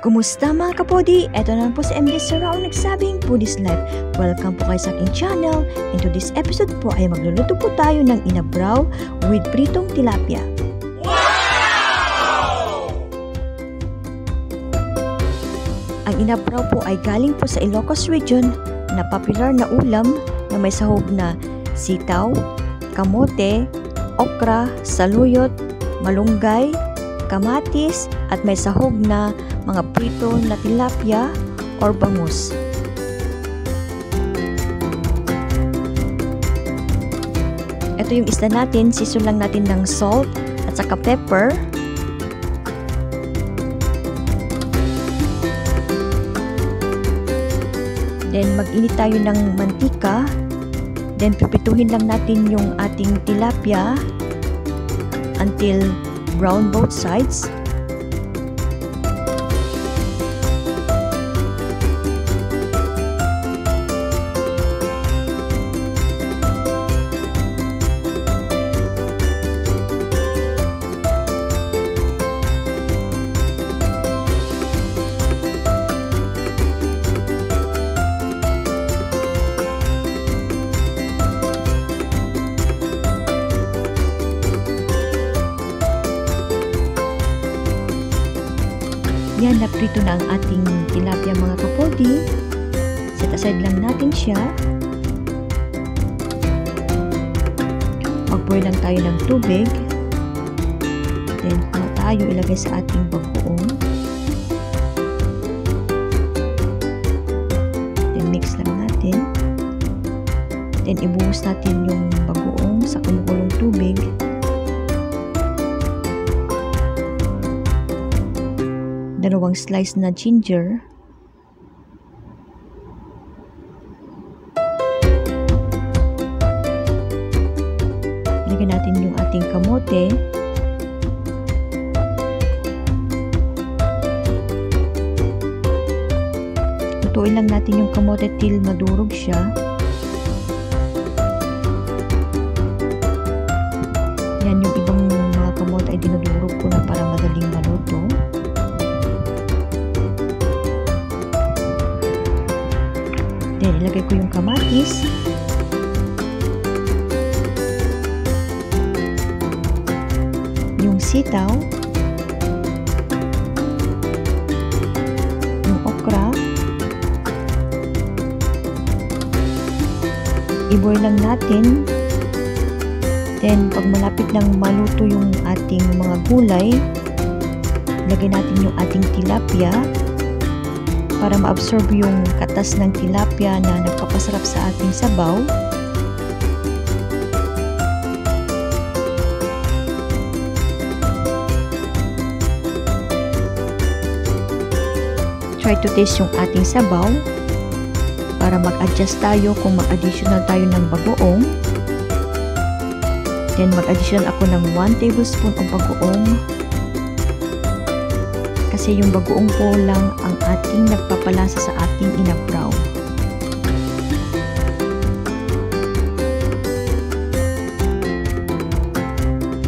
Kumusta mga kapodi? Eto na po si MJ Sarao nagsabing Foodies Life. Welcome po kayo sa aking channel. In today's episode po ay magluluto po tayo ng inabraw with pritong tilapia. Wow! Ang inabraw po ay galing po sa Ilocos region na popular na ulam na may sahog na sitaw, kamote, okra, saluyot, malunggay, kamatis at may sahog na mga prito na tilapia or bangus. Ito yung isda natin, season lang natin ng salt at saka pepper. Then mag-init tayo ng mantika. Then pipituhin lang natin yung ating tilapia until brown both sides. Yan, naprito na ang ating tilapia mga kapodi. Set aside lang natin siya. Mag-boil lang tayo ng tubig. Then, tayo ilagay sa ating bagoong. Then, mix lang natin. Then, ibuhos natin yung bagoong sa kumukulong tubig. Dalawang slice na ginger. Lagyan natin yung ating kamote. Lutuin lang natin yung kamote till madurog siya. Yan, yung ibang mga kamote ay dinudurog ko na para madaling maluto. Then, ilagay ko yung kamatis. Yung sitaw. Yung okra. I-boil lang natin. Then, pag malapit ng maluto yung ating mga gulay, ilagay natin yung ating tilapia para ma-absorb yung katas ng tilapia na nagpapasarap sa ating sabaw. Try to taste yung ating sabaw para mag-adjust tayo kung mag-additional tayo ng bagoong. Then mag-additional ako ng 1 tablespoon ng bagoong. Kasi yung bagoong po lang ang ating nagpapalasa sa ating inabraw.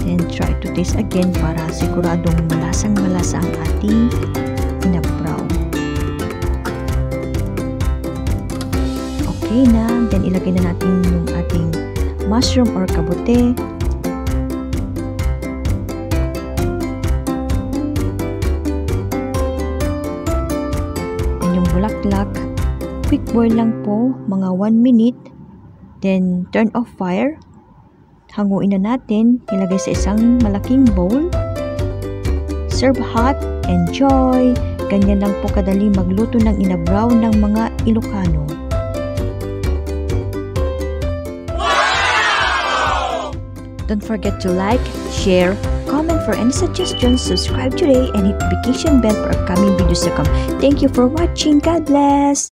Then try to taste again para siguradong malasang-malasa ang ating inabraw. Okay na, then ilagay na natin yung ating mushroom or kabote. Bulaklak. Quick boil lang po, mga 1 minute. Then, turn off fire. Hanguin na natin. Ilagay sa isang malaking bowl. Serve hot. Enjoy! Ganyan lang po kadali magluto ng inabraw ng mga Ilocano. Wow! Don't forget to like, share, comment for any suggestions, subscribe today, and hit notification bell for upcoming videos to come. Thank you for watching. God bless!